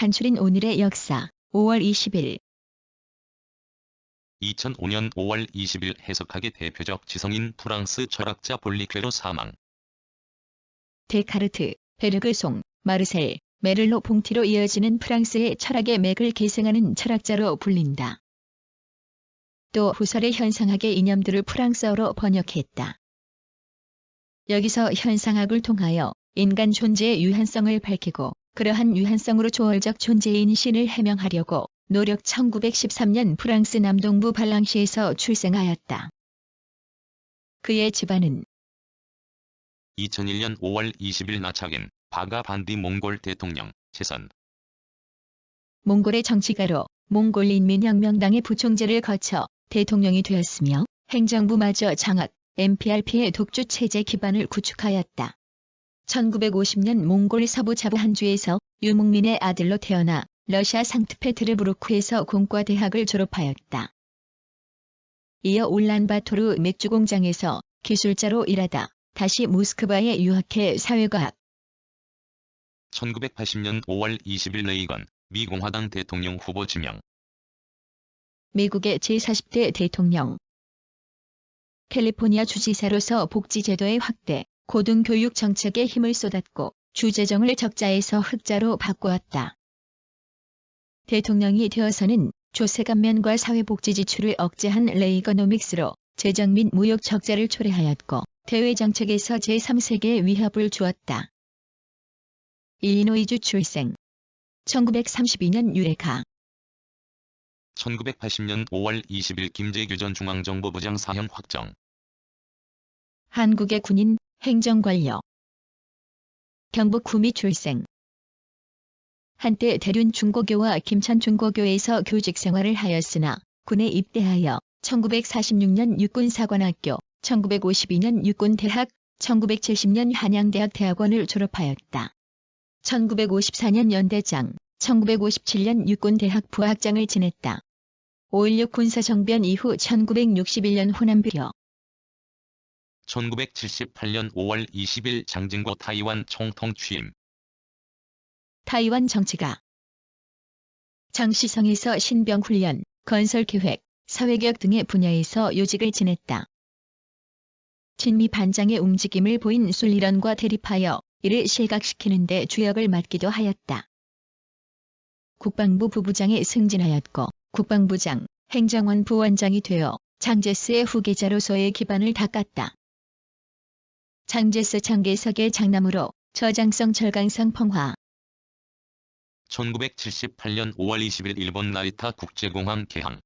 간추린 오늘의 역사. 5월 20일 2005년 5월 20일 해석학의 대표적 지성인 프랑스 철학자 볼리퀘로 사망. 데카르트, 베르그송, 마르셀, 메를로 봉티로 이어지는 프랑스의 철학의 맥을 계승하는 철학자로 불린다. 또 후설의 현상학의 이념들을 프랑스어로 번역했다. 여기서 현상학을 통하여 인간 존재의 유한성을 밝히고 그러한 유한성으로 초월적 존재인 신을 해명하려고 노력 1913년 프랑스 남동부 발랑시에서 출생하였다. 그의 집안은 2001년 5월 20일 나차겐 바가 반디 몽골 대통령 재선. 몽골의 정치가로 몽골인민혁명당의 부총재를 거쳐 대통령이 되었으며 행정부마저 장악, MPRP의 독주 체제 기반을 구축하였다. 1950년 몽골 서부 자부 한주에서 유목민의 아들로 태어나 러시아 상트페테르부르크에서 공과대학을 졸업하였다. 이어 울란바토르 맥주 공장에서 기술자로 일하다 다시 모스크바에 유학해 사회과학. 1980년 5월 20일 레이건 미 공화당 대통령 후보 지명. 미국의 제40대 대통령. 캘리포니아 주지사로서 복지제도의 확대, 고등교육 정책에 힘을 쏟았고 주재정을 적자에서 흑자로 바꾸었다. 대통령이 되어서는 조세감면과 사회복지 지출을 억제한 레이거노믹스로 재정 및 무역 적자를 초래하였고 대외정책에서 제3세계에 위협을 주었다. 일리노이주 출생. 1932년 유레카. 1980년 5월 20일 김재규 전 중앙정보부장 사형 확정. 한국의 군인, 행정관료. 경북 구미 출생. 한때 대륜 중고교와 김천 중고교에서 교직 생활을 하였으나 군에 입대하여 1946년 육군사관학교, 1952년 육군대학, 1970년 한양대학 대학원을 졸업하였다. 1954년 연대장, 1957년 육군대학 부학장을 지냈다. 5.16 군사정변 이후 1961년 호남비료. 1978년 5월 20일 장진고 타이완 총통 취임. 타이완 정치가. 장시성에서 신병훈련, 건설계획, 사회개혁 등의 분야에서 요직을 지냈다. 친미 반장의 움직임을 보인 순리론과 대립하여 이를 실각시키는 데 주역을 맡기도 하였다. 국방부 부부장에 승진하였고 국방부장, 행정원 부원장이 되어 장제스의 후계자로서의 기반을 닦았다. 장제스 장계석의 장남으로 저장성 절강성 평화. 1978년 5월 20일 일본 나리타 국제공항 개항.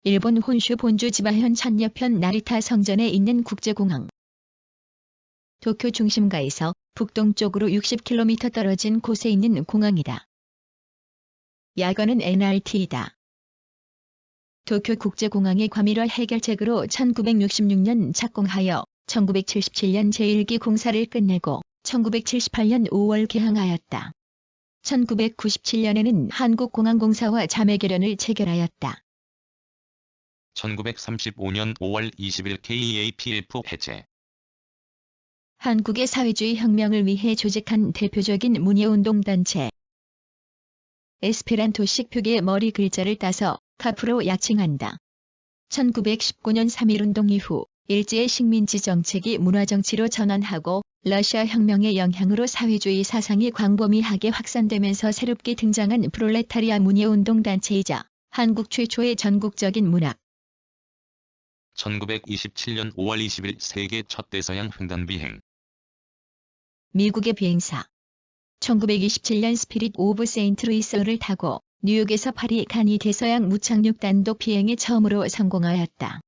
일본 혼슈 본주 지바현 천여편 나리타 성전에 있는 국제공항. 도쿄 중심가에서 북동쪽으로 60km 떨어진 곳에 있는 공항이다. 야거는 NRT이다. 도쿄 국제공항의 과밀화 해결책으로 1966년 착공하여 1977년 제1기 공사를 끝내고 1978년 5월 개항하였다. 1997년에는 한국공항공사와 자매결연을 체결하였다. 1935년 5월 20일 KAPF 해체. 한국의 사회주의 혁명을 위해 조직한 대표적인 문예운동단체. 에스페란토식 표기의 머리 글자를 따서 카프로 약칭한다. 1919년 3.1운동 이후 일제의 식민지 정책이 문화정치로 전환하고 러시아 혁명의 영향으로 사회주의 사상이 광범위하게 확산되면서 새롭게 등장한 프롤레타리아 문예운동단체이자 한국 최초의 전국적인 문학. 1927년 5월 20일 세계 첫 대서양 횡단 비행. 미국의 비행사. 1927년 스피릿 오브 세인트루이스를 타고 뉴욕에서 파리 간이 대서양 무착륙 단독 비행에 처음으로 성공하였다.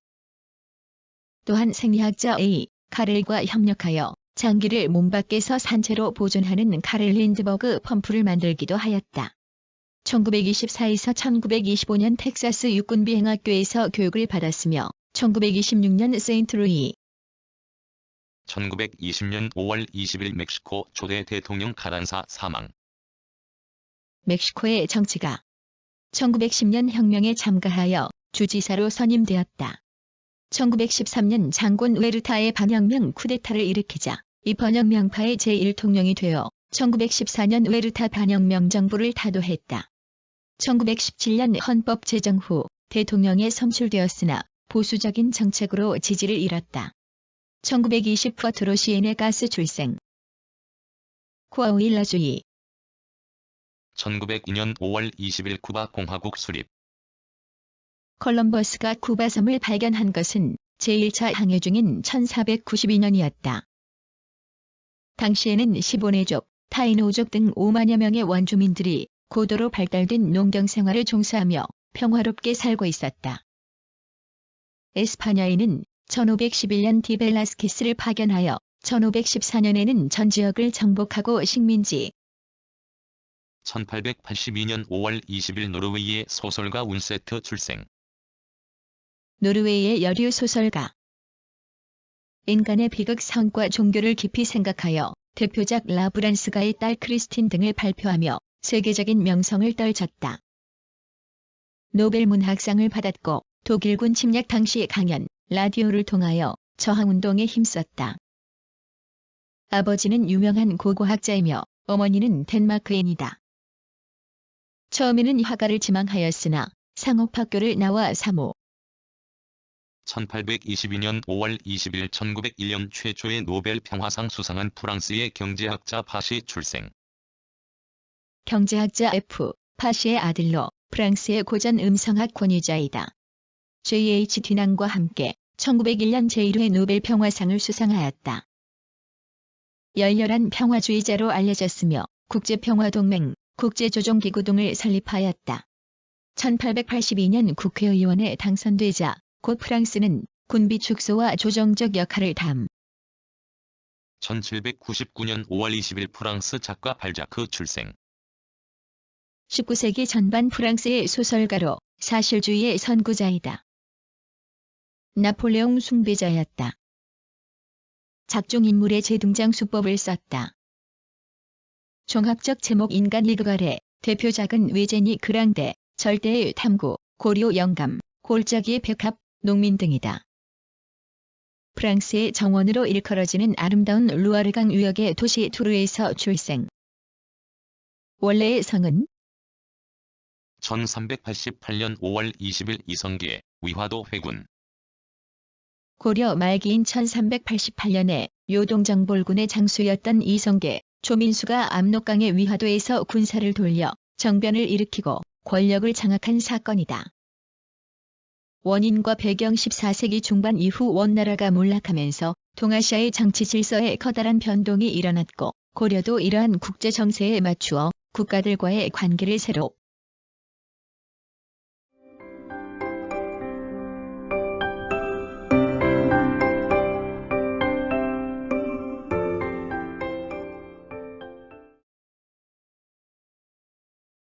또한 생리학자 A. 카렐과 협력하여 장기를 몸 밖에서 산채로 보존하는 카렐 린드버그 펌프를 만들기도 하였다. 1924에서 1925년 텍사스 육군비행학교에서 교육을 받았으며 1926년 세인트루이. 1920년 5월 20일 멕시코 초대 대통령 카란사 사망. 멕시코의 정치가. 1910년 혁명에 참가하여 주지사로 선임되었다. 1913년 장군 우에르타의 반혁명 쿠데타를 일으키자 이 번혁명파의 제1통령이 되어 1914년 외르타 반혁명 정부를 타도했다. 1917년 헌법 제정 후 대통령에 선출되었으나 보수적인 정책으로 지지를 잃었다. 1920 쿼트로 시엔의 가스 출생. 코아우일라주의. 1902년 5월 20일 쿠바 공화국 수립. 콜럼버스가 쿠바섬을 발견한 것은 제1차 항해 중인 1492년이었다. 당시에는 15네족, 타이노족 등 5만여 명의 원주민들이 고도로 발달된 농경 생활을 종사하며 평화롭게 살고 있었다. 에스파냐에는 1511년 디벨라스케스를 파견하여 1514년에는 전 지역을 정복하고 식민지. 1882년 5월 20일 노르웨이의 소설가 운세트 출생. 노르웨이의 여류 소설가. 인간의 비극 성과 종교를 깊이 생각하여 대표작 라브란스가의 딸 크리스틴 등을 발표하며 세계적인 명성을 떨쳤다. 노벨 문학상을 받았고 독일군 침략 당시 강연, 라디오를 통하여 저항운동에 힘썼다. 아버지는 유명한 고고학자이며 어머니는 덴마크인이다. 처음에는 화가를 지망하였으나 상업학교를 나와 사모. 1822년 5월 20일 1901년 최초의 노벨 평화상 수상한 프랑스의 경제학자 파시 출생. 경제학자 F. 파시의 아들로 프랑스의 고전 음성학 권위자이다. J.H. 듀낭과 함께 1901년 제1회 노벨 평화상을 수상하였다. 열렬한 평화주의자로 알려졌으며 국제평화동맹, 국제조정기구 등을 설립하였다. 1882년 국회의원에 당선되자 곧 프랑스는 군비 축소와 조정적 역할을 담. 1799년 5월 20일 프랑스 작가 발자크 출생. 19세기 전반 프랑스의 소설가로 사실주의의 선구자이다. 나폴레옹 숭배자였다. 작중인물의 재등장 수법을 썼다. 종합적 제목 인간 리그 아래 대표작은 외제니 그랑데, 절대의 탐구, 고려 영감, 골짜기의 백합, 농민 등이다. 프랑스의 정원으로 일컬어지는 아름다운 루아르강 유역의 도시 투르에서 출생. 원래의 성은 1388년 5월 20일 이성계, 위화도 회군. 고려 말기인 1388년에 요동정볼군의 장수였던 이성계, 조민수가 압록강의 위화도에서 군사를 돌려 정변을 일으키고 권력을 장악한 사건이다. 원인과 배경 14세기 중반 이후 원나라가 몰락하면서 동아시아의 정치 질서에 커다란 변동이 일어났고 고려도 이러한 국제 정세에 맞추어 국가들과의 관계를 새로